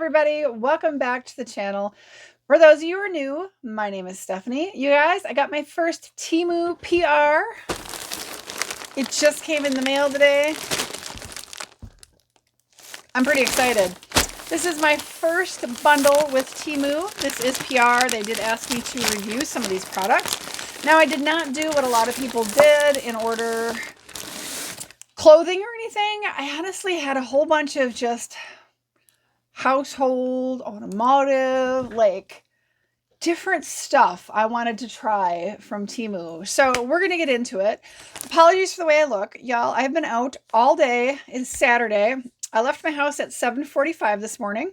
everybody, welcome back to the channel. For those of you who are new, my name is Stephanie. You guys, I got my first Temu PR. It just came in the mail today. I'm pretty excited. This is my first bundle with Temu. This is PR. They did ask me to review some of these products. Now, I did not do what a lot of people did in order clothing or anything. I honestly had a whole bunch of just household, automotive, like different stuff I wanted to try from Temu. So we're going to get into it. Apologies for the way I look. Y'all, I've been out all day. It's Saturday. I left my house at 7:45 this morning.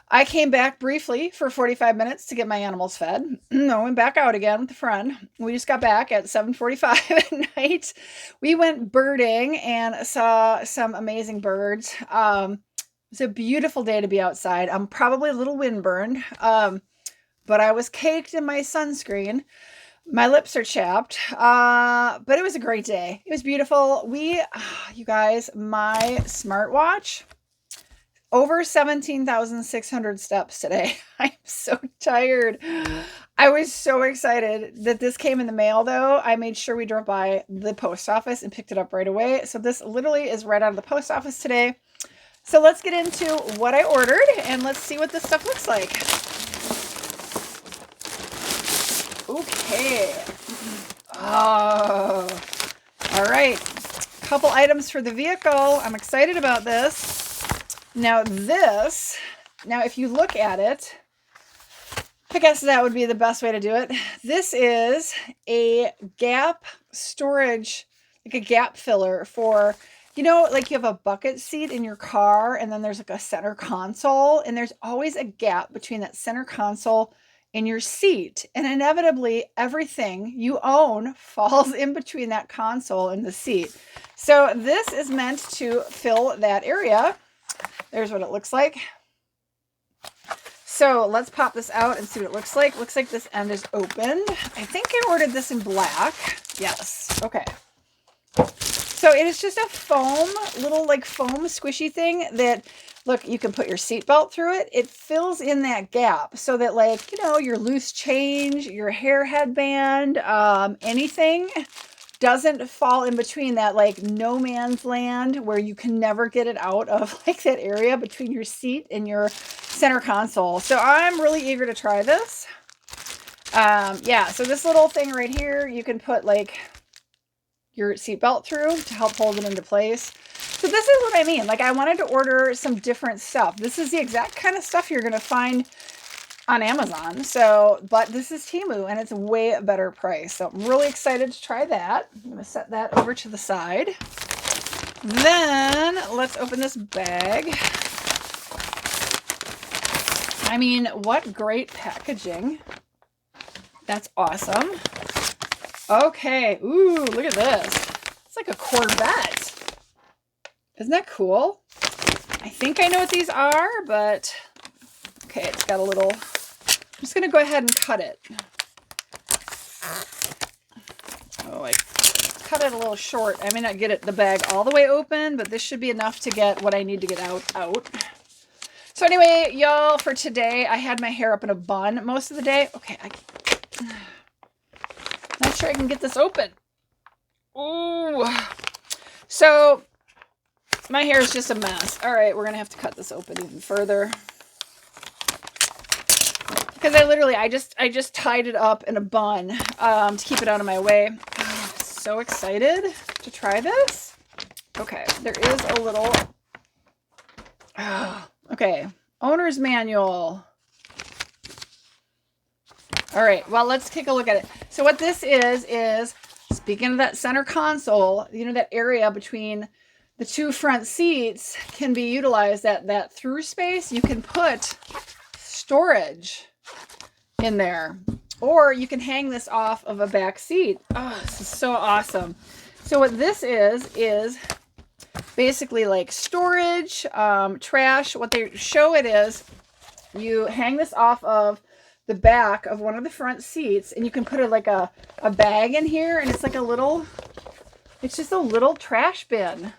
I came back briefly for 45 minutes to get my animals fed. I went back out again with a friend. We just got back at 7:45 at night. We went birding and saw some amazing birds. It's a beautiful day to be outside. I'm probably a little windburned, but I was caked in my sunscreen. My lips are chapped, but it was a great day. It was beautiful. You guys, my smartwatch, over 17,600 steps today. I'm so tired. I was so excited that this came in the mail, though. I made sure we drove by the post office and picked it up right away. So this literally is right out of the post office today. So let's get into what I ordered and let's see what this stuff looks like. Okay. Oh, all right. Couple items for the vehicle. I'm excited about this. Now if you look at it, I guess that would be the best way to do it. This is a gap storage, like a gap filler for, you know, like you have a bucket seat in your car and then there's like a center console and there's always a gap between that center console and your seat. And inevitably everything you own falls in between that console and the seat. So this is meant to fill that area. There's what it looks like. So let's pop this out and see what it looks like. Looks like this end is opened. I think I ordered this in black. Yes. Okay. So it is just a foam, little like foam squishy thing that, look, you can put your seatbelt through it. It fills in that gap so that, like, you know, your loose change, your hair headband, anything doesn't fall in between that, like, no man's land where you can never get it out of, like, that area between your seat and your center console. So I'm really eager to try this. Yeah, so this little thing right here, you can put, like, your seatbelt through to help hold it into place. So this is what I mean. Like, I wanted to order some different stuff. This is the exact kind of stuff you're going to find on Amazon. So, but this is Temu and it's a way better price. So I'm really excited to try that. I'm going to set that over to the side. Then let's open this bag. I mean, what great packaging. That's awesome. Okay. Ooh, look at this. It's like a Corvette. Isn't that cool? I think I know what these are, but okay, it's got a little, I'm just going to go ahead and cut it. Oh, I cut it a little short. I may not get the bag all the way open, but this should be enough to get what I need to get out. So anyway, y'all, for today, I had my hair up in a bun most of the day. Okay, not sure I can get this open. Ooh. So my hair is just a mess. All right, we're going to have to cut this open even further. Because I just tied it up in a bun to keep it out of my way. Oh, so excited to try this. Okay, there is a little... okay, owner's manual. All right, well, let's take a look at it. So what this is speaking of that center console, you know, that area between the two front seats can be utilized, that through space. You can put storage in there, or you can hang this off of a back seat. Oh, this is so awesome. So what this is basically like storage, trash. What they show it is, you hang this off of the back of one of the front seats and you can put like a bag in here, and it's like it's just a little trash bin.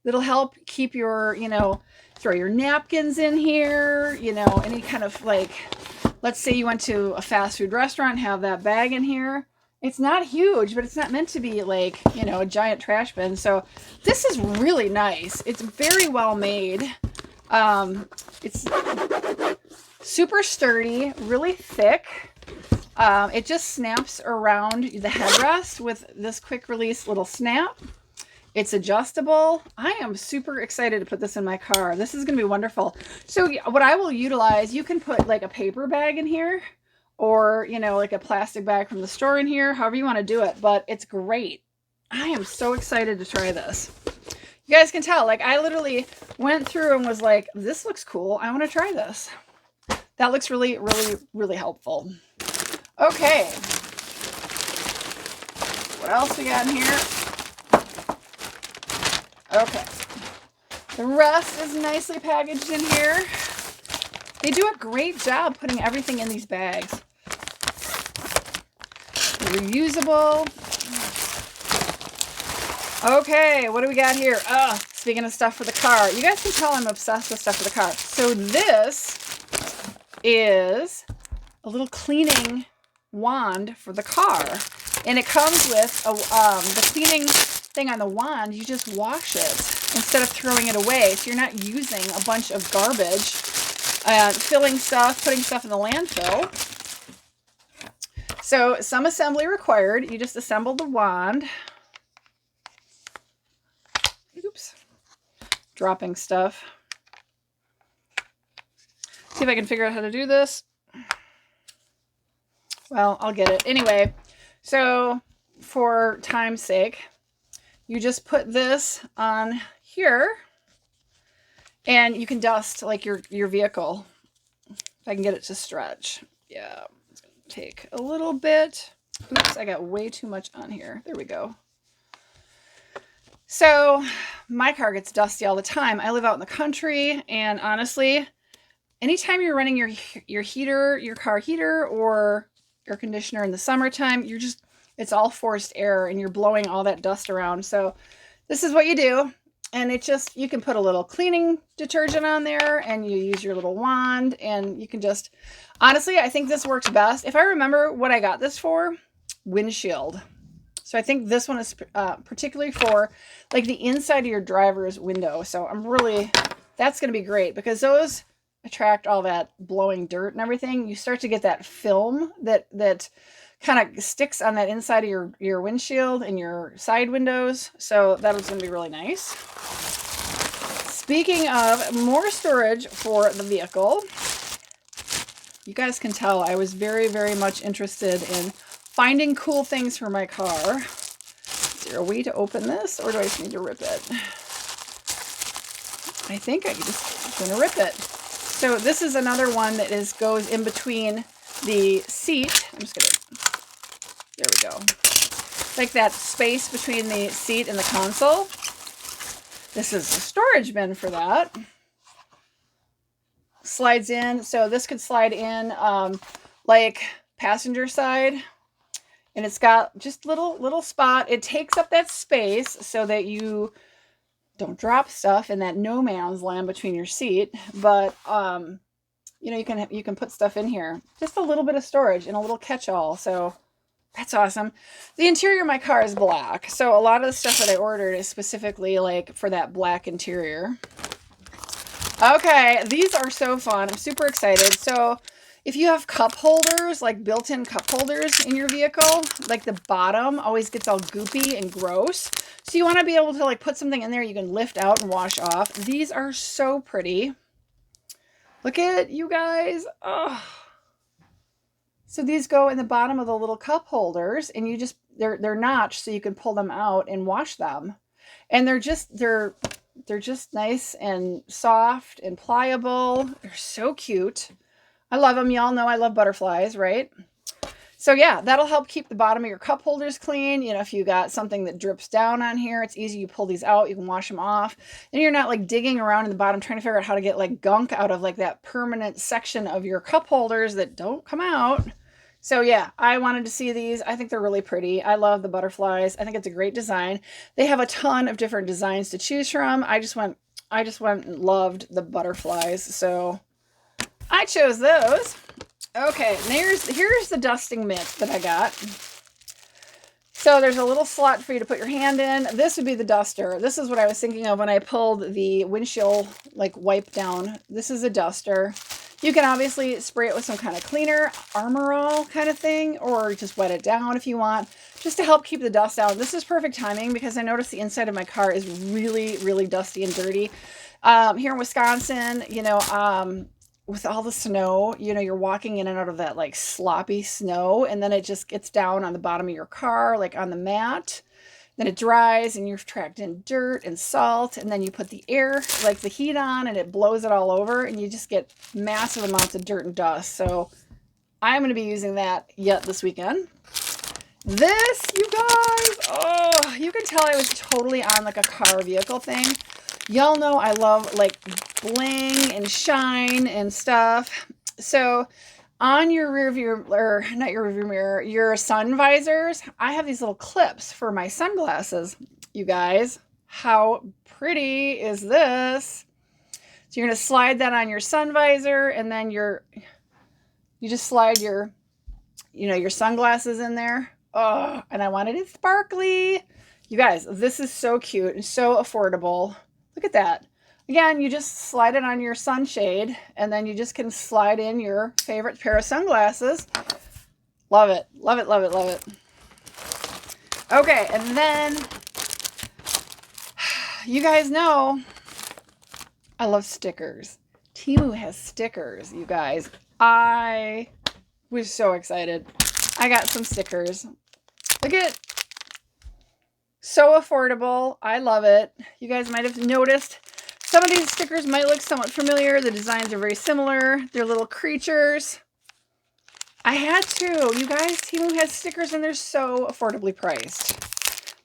that'll help keep your, you know, throw your napkins in here, you know, any kind of like, let's say you went to a fast food restaurant, have that bag in here. It's not huge, but it's not meant to be like, you know, a giant trash bin. So this is really nice. It's very well made. It's super sturdy, really thick. It just snaps around the headrest with this quick release little snap. It's adjustable. I am super excited to put this in my car. This is going to be wonderful. So what I will utilize, you can put like a paper bag in here, or, you know, like a plastic bag from the store in here, however you want to do it, but it's great. I am so excited to try this. You guys can tell, like, I literally went through and was like, this looks cool. I want to try this. That looks really, really, really helpful. Okay. What else we got in here? Okay. The rest is nicely packaged in here. They do a great job putting everything in these bags. They're reusable. Okay, what do we got here? Speaking of stuff for the car. You guys can tell I'm obsessed with stuff for the car. So this is a little cleaning wand for the car. And it comes with the cleaning thing on the wand. You just wash it instead of throwing it away. So you're not using a bunch of garbage, filling stuff, putting stuff in the landfill. So some assembly required. You just assemble the wand. Oops. Dropping stuff. See if I can figure out how to do this. Well, I'll get it. Anyway, so for time's sake, you just put this on here and you can dust like your vehicle. If I can get it to stretch. Yeah, it's going to take a little bit. Oops, I got way too much on here. There we go. So my car gets dusty all the time. I live out in the country, and honestly, anytime you're running your heater, your car heater or air conditioner in the summertime, it's all forced air and you're blowing all that dust around. So this is what you do. And you can put a little cleaning detergent on there and you use your little wand and you can just, honestly, I think this works best. If I remember what I got this for, windshield. So I think this one is particularly for like the inside of your driver's window. So that's going to be great because those attract all that blowing dirt and everything. You start to get that film that kind of sticks on that inside of your windshield and your side windows. So that was going to be really nice. Speaking of more storage for the vehicle, you guys can tell I was very, very much interested in finding cool things for my car. Is there a way to open this or do I just need to rip it? I think I'm just going to rip it. So this is another one that goes in between the seat. There we go. Like that space between the seat and the console. This is a storage bin for that. Slides in. So this could slide in like passenger side. And it's got just little spot. It takes up that space so that you don't drop stuff in that no man's land between your seat. But you know, you can put stuff in here. Just a little bit of storage and a little catch-all. So that's awesome. The interior of my car is black. So a lot of the stuff that I ordered is specifically like for that black interior. Okay, these are so fun. I'm super excited. So if you have cup holders, like built-in cup holders in your vehicle, like the bottom always gets all goopy and gross. So you want to be able to like put something in there you can lift out and wash off. These are so pretty. Look at you guys. Oh. So these go in the bottom of the little cup holders and they're notched so you can pull them out and wash them. And they're just nice and soft and pliable. They're so cute. I love them. Y'all know I love butterflies, right? So yeah, that'll help keep the bottom of your cup holders clean. You know, if you got something that drips down on here, it's easy. You pull these out, you can wash them off. And you're not like digging around in the bottom trying to figure out how to get like gunk out of like that permanent section of your cup holders that don't come out. So yeah, I wanted to see these. I think they're really pretty. I love the butterflies. I think it's a great design. They have a ton of different designs to choose from. I just went and loved the butterflies. So I chose those. Okay, and here's the dusting mitt that I got. So there's a little slot for you to put your hand in. This would be the duster. This is what I was thinking of when I pulled the windshield like wipe down. This is a duster. You can obviously spray it with some kind of cleaner, Armor All kind of thing, or just wet it down if you want, just to help keep the dust out. This is perfect timing because I noticed the inside of my car is really, really dusty and dirty. Here in Wisconsin, you know, with all the snow, you know, you're walking in and out of that like sloppy snow, and then it just gets down on the bottom of your car, like on the mat. Then it dries and you've tracked in dirt and salt, and then you put the air, like the heat on, and it blows it all over, and you just get massive amounts of dirt and dust. So I'm going to be using that yet this weekend. This, you guys, oh, you can tell I was totally on like a car vehicle thing. Y'all know I love like bling and shine and stuff. So on your rear view, or not your rear view mirror, your sun visors, I have these little clips for my sunglasses, you guys. How pretty is this? So you're going to slide that on your sun visor, and then you just slide your, you know, your sunglasses in there. Oh, and I wanted it sparkly. You guys, this is so cute and so affordable. Look at that. Again, you just slide it on your sunshade, and then you just can slide in your favorite pair of sunglasses. Love it. Love it, love it, love it. Okay, and then you guys know I love stickers. Temu has stickers, you guys. I was so excited. I got some stickers. Look at, so affordable. I love it. You guys might have noticed some of these stickers might look somewhat familiar. The designs are very similar. They're little creatures. I had to. You guys, Temu has stickers and they're so affordably priced.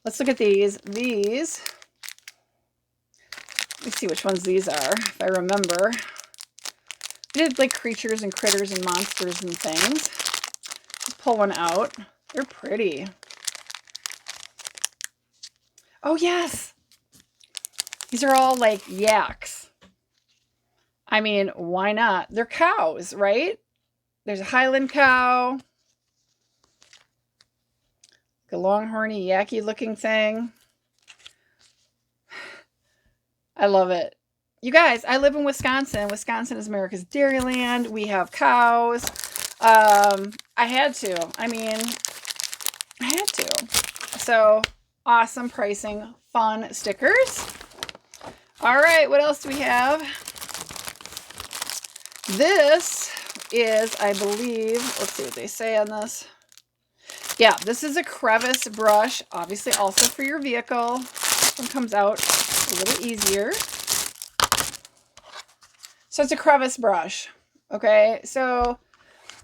Let's look at these. These. Let's see which ones these are, if I remember. I did like creatures and critters and monsters and things. Let's pull one out. They're pretty. Oh, yes. These are all like yaks. I mean, why not? They're cows, right? There's a Highland cow. A longhorny, yaky looking thing. I love it. You guys, I live in Wisconsin. Wisconsin is America's dairyland. We have cows. I had to. I mean, I had to. So, awesome pricing, fun stickers. All right, what else do we have? This is, I believe, let's see what they say on this. Yeah, this is a crevice brush, obviously also for your vehicle. This one comes out a little easier. So it's a crevice brush, okay? So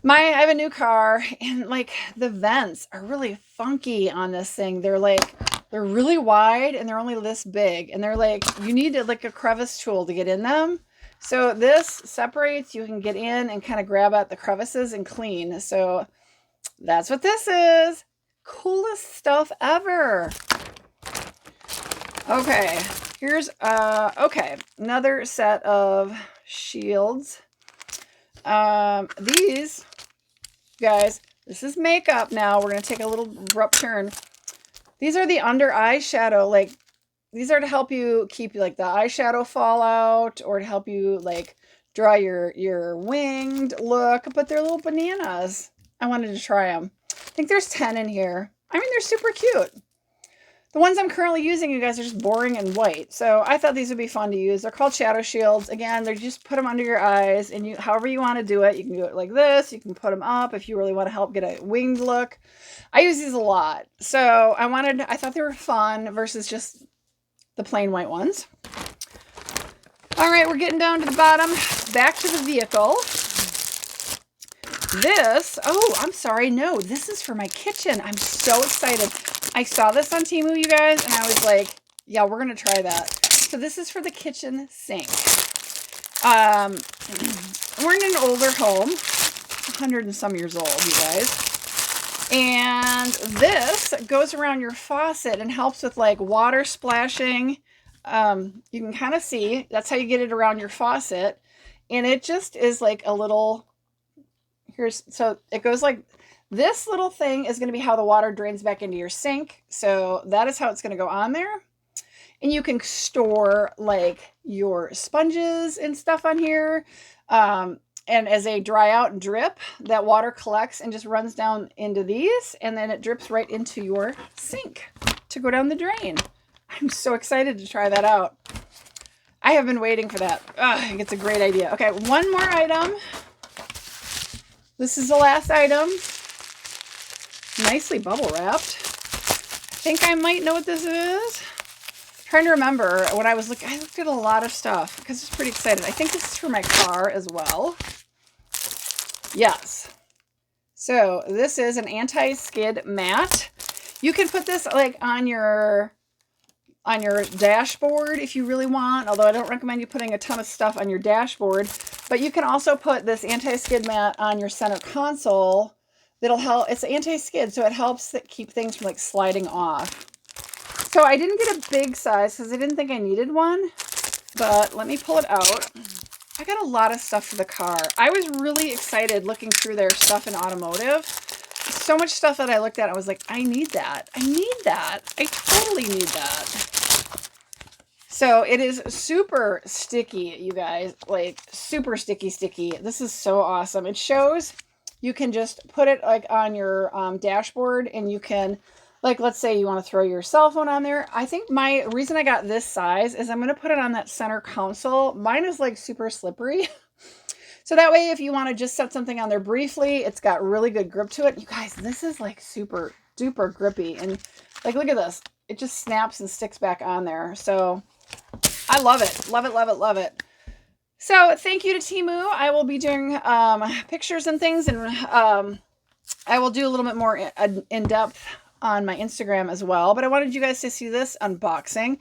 I have a new car, and like the vents are really funky on this thing. They're really wide, and they're only this big, and they're like, you need like a crevice tool to get in them. So this separates, you can get in and kind of grab at the crevices and clean. So that's what this is. Coolest stuff ever. Okay, here's okay, another set of shields. These guys, this is makeup now. We're gonna take a little abrupt turn. These are the under eyeshadow, like these are to help you keep like the eyeshadow fallout, or to help you like draw your winged look, but they're little bananas. I wanted to try them. I think there's 10 in here. I mean, they're super cute. The ones I'm currently using, you guys, are just boring and white. So I thought these would be fun to use. They're called shadow shields. Again, they're just put them under your eyes, and however you want to do it. You can do it like this. You can put them up if you really want to help get a winged look. I use these a lot. So I thought they were fun versus just the plain white ones. All right, we're getting down to the bottom. Back to the vehicle. This, oh, I'm sorry. No, this is for my kitchen. I'm so excited. I saw this on Temu, you guys, and I was like, yeah, we're going to try that. So this is for the kitchen sink. We're in an older home, 100 and some years old, you guys. And this goes around your faucet and helps with like water splashing. You can kind of see, that's how you get it around your faucet. And it just is like a little, so it goes like, this little thing is going to be how the water drains back into your sink. So that is how it's going to go on there. And you can store like your sponges and stuff on here. And as they dry out and drip, that water collects and just runs down into these, and then it drips right into your sink to go down the drain. I'm so excited to try that out. I have been waiting for that. I think it's a great idea. Okay, one more item. This is the last item. Nicely bubble wrapped. I think I might know what this is. I'm trying to remember when I was looking, I looked at a lot of stuff because I was pretty excited. I think this is for my car as well. Yes. So this is an anti-skid mat. You can put this like on your dashboard if you really want, although I don't recommend you putting a ton of stuff on your dashboard. But you can also put this anti-skid mat on your center console. That'll help. It's anti-skid, so it helps keep things from like sliding off. So I didn't get a big size because I didn't think I needed one, but let me pull it out. I got a lot of stuff for the car. I was really excited looking through their stuff in automotive. So much stuff that I looked at, I was like, I need that. I need that. I totally need that. So it is super sticky, you guys. Like super sticky. This is so awesome. It shows you can just put it like on your dashboard, and you can, like, let's say you want to throw your cell phone on there. I think my reason I got this size is I'm going to put it on that center console. Mine is like super slippery. So that way, if you want to just set something on there briefly, it's got really good grip to it. You guys, this is like super duper grippy. And like, look at this. It just snaps and sticks back on there. So I love it. Love it, love it, love it. So thank you to Temu. I will be doing pictures and things, and I will do a little bit more in-depth on my Instagram as well. But I wanted you guys to see this unboxing.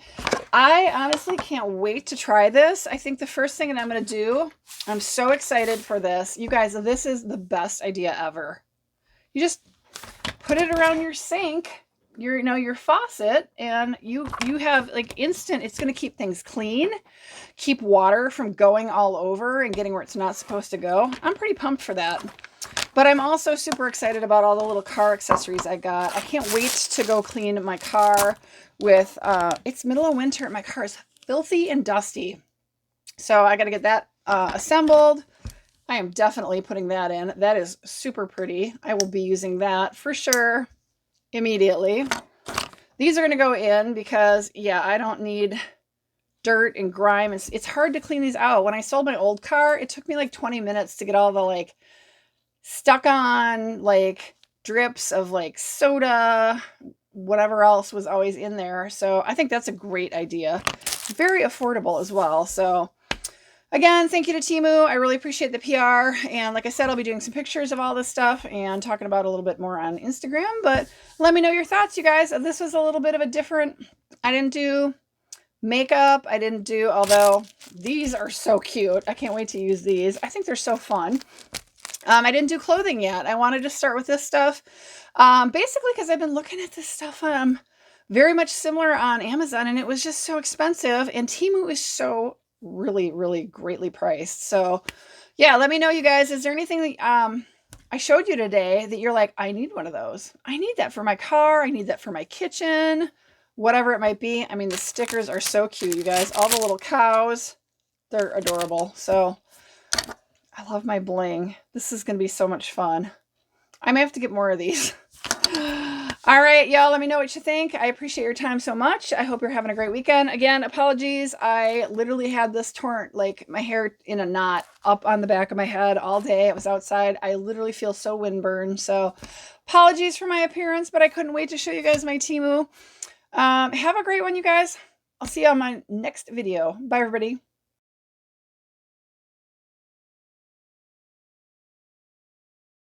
I honestly can't wait to try this. I think the first thing that I'm going to do, I'm so excited for this. You guys, this is the best idea ever. You just put it around your sink, your faucet, and you have like instant, it's going to keep things clean, keep water from going all over and getting where it's not supposed to go. I'm pretty pumped for that. But I'm also super excited about all the little car accessories I got. I can't wait to go clean my car with, it's middle of winter. My car is filthy and dusty. So I got to get that assembled. I am definitely putting that in. That is super pretty. I will be using that for sure immediately. These are going to go in because, yeah, I don't need dirt and grime. It's hard to clean these out. When I sold my old car, it took me like 20 minutes to get all the like stuck on like drips of like soda, whatever else was always in there. So I think that's a great idea. Very affordable as well. So again, thank you to Temu. I really appreciate the PR. And like I said, I'll be doing some pictures of all this stuff and talking about it a little bit more on Instagram. But let me know your thoughts, you guys. This was a little bit of a different, I didn't do makeup. I didn't do, although these are so cute. I can't wait to use these. I think they're so fun. I didn't do clothing yet. I wanted to start with this stuff. Basically because I've been looking at this stuff very much similar on Amazon, and it was just so expensive. And Temu is so really, really greatly priced. So yeah, let me know, you guys. Is there anything that I showed you today that you're like, I need one of those? I need that for my car. I need that for my kitchen, whatever it might be. I mean, the stickers are so cute, you guys. All the little cows, they're adorable. So I love my bling. This is going to be so much fun. I may have to get more of these. All right, y'all, let me know what you think. I appreciate your time so much. I hope you're having a great weekend. Again, apologies. I literally had this torn, like my hair in a knot up on the back of my head all day. I was outside. I literally feel so windburned. So apologies for my appearance, but I couldn't wait to show you guys my Temu. Have a great one, you guys. I'll see you on my next video. Bye, everybody.